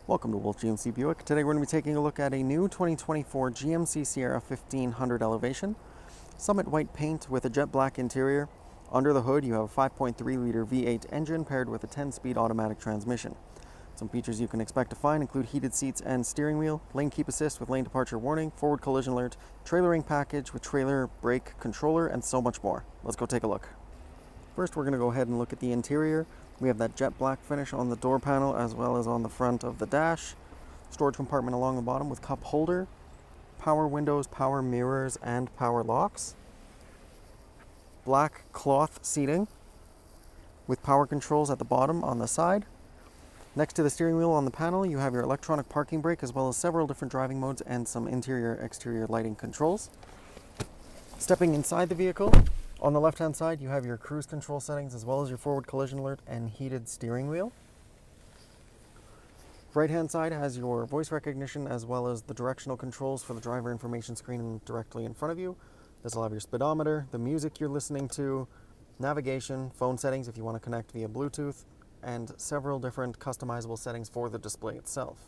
Welcome to Wolfe GMC Buick. Today we're going to be taking a look at a new 2024 GMC Sierra 1500 Elevation. Summit white paint with a jet black interior. Under the hood you have a 5.3-liter V8 engine paired with a 10-speed automatic transmission. Some features you can expect to find include heated seats and steering wheel, lane keep assist with lane departure warning, forward collision alert, trailering package with trailer brake controller, and so much more. Let's go take a look. First we're going to go ahead and look at the interior. We have that jet black finish on the door panel as well as on the front of the dash. Storage compartment along the bottom with cup holder, power windows, power mirrors, and power locks. Black cloth seating with power controls at the bottom on the side. Next to the steering wheel on the panel, you have your electronic parking brake as well as several different driving modes and some interior-exterior lighting controls. Stepping inside the vehicle, on the left-hand side, you have your cruise control settings as well as your forward collision alert and heated steering wheel. Right-hand side has your voice recognition as well as the directional controls for the driver information screen directly in front of you. This will have your speedometer, the music you're listening to, navigation, phone settings if you want to connect via Bluetooth, and several different customizable settings for the display itself.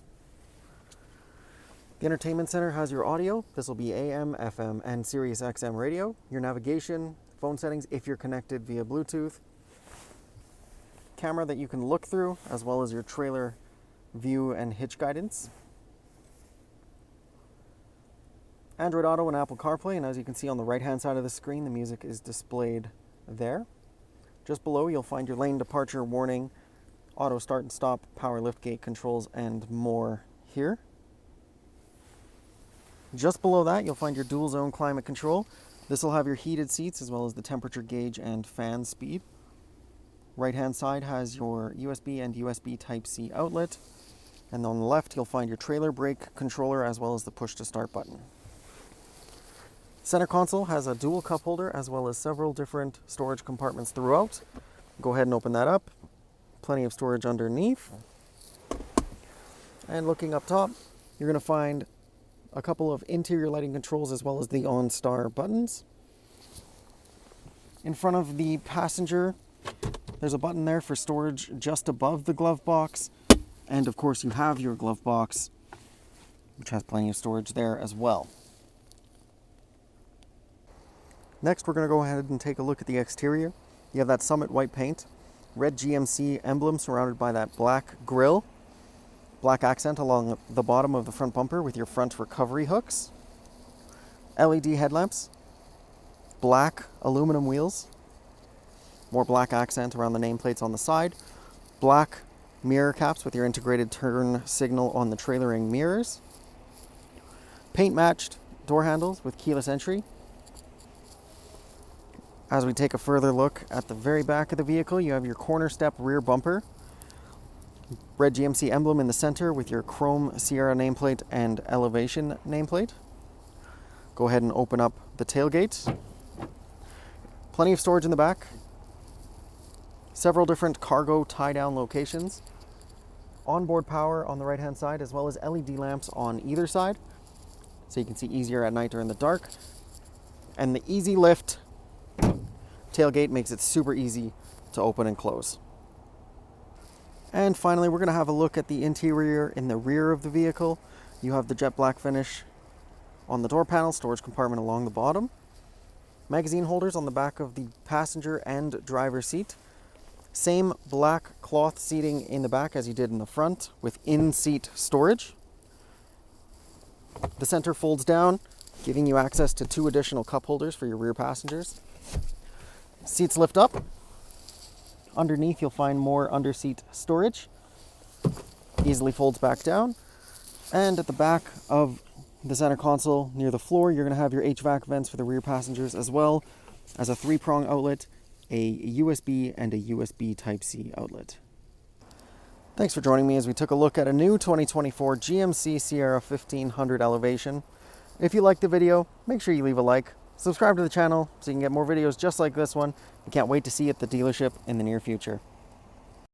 The entertainment center has your audio. This will be AM, FM, and Sirius XM radio. Your navigation, phone settings if you're connected via Bluetooth. Camera that you can look through, as well as your trailer view and hitch guidance. Android Auto and Apple CarPlay, and as you can see on the right-hand side of the screen, the music is displayed there. Just below, you'll find your lane departure warning, auto start and stop, power liftgate controls, and more here. Just below that, you'll find your dual zone climate control. This will have your heated seats as well as the temperature gauge and fan speed. Right-hand side has your USB and USB Type-C outlet. And on the left, you'll find your trailer brake controller as well as the push-to-start button. Center console has a dual cup holder as well as several different storage compartments throughout. Go ahead and open that up. Plenty of storage underneath. And looking up top, you're going to find a couple of interior lighting controls as well as the OnStar buttons. In front of the passenger, there's a button there for storage just above the glove box. And of course you have your glove box, which has plenty of storage there as well. Next, we're going to go ahead and take a look at the exterior. You have that Summit white paint, red GMC emblem surrounded by that black grille. Black accent along the bottom of the front bumper with your front recovery hooks. LED headlamps. Black aluminum wheels. More black accent around the nameplates on the side. Black mirror caps with your integrated turn signal on the trailering mirrors. Paint matched door handles with keyless entry. As we take a further look at the very back of the vehicle, you have your corner step rear bumper. Red GMC emblem in the center with your chrome Sierra nameplate and elevation nameplate. Go ahead and open up the tailgate. Plenty of storage in the back. Several different cargo tie-down locations. Onboard power on the right-hand side as well as LED lamps on either side, so you can see easier at night or in the dark. And the easy lift tailgate makes it super easy to open and close. And finally, we're going to have a look at the interior in the rear of the vehicle. You have the jet black finish on the door panel, storage compartment along the bottom. Magazine holders on the back of the passenger and driver seat. Same black cloth seating in the back as you did in the front with in-seat storage. The center folds down, giving you access to 2 additional cup holders for your rear passengers. Seats lift up. Underneath, you'll find more under-seat storage. Easily folds back down. And at the back of the center console, near the floor, you're going to have your HVAC vents for the rear passengers, as well as a 3-prong outlet, a USB, and a USB Type-C outlet. Thanks for joining me as we took a look at a new 2024 GMC Sierra 1500 Elevation. If you liked the video, make sure you leave a like. Subscribe to the channel so you can get more videos just like this one. I can't wait to see you at the dealership in the near future.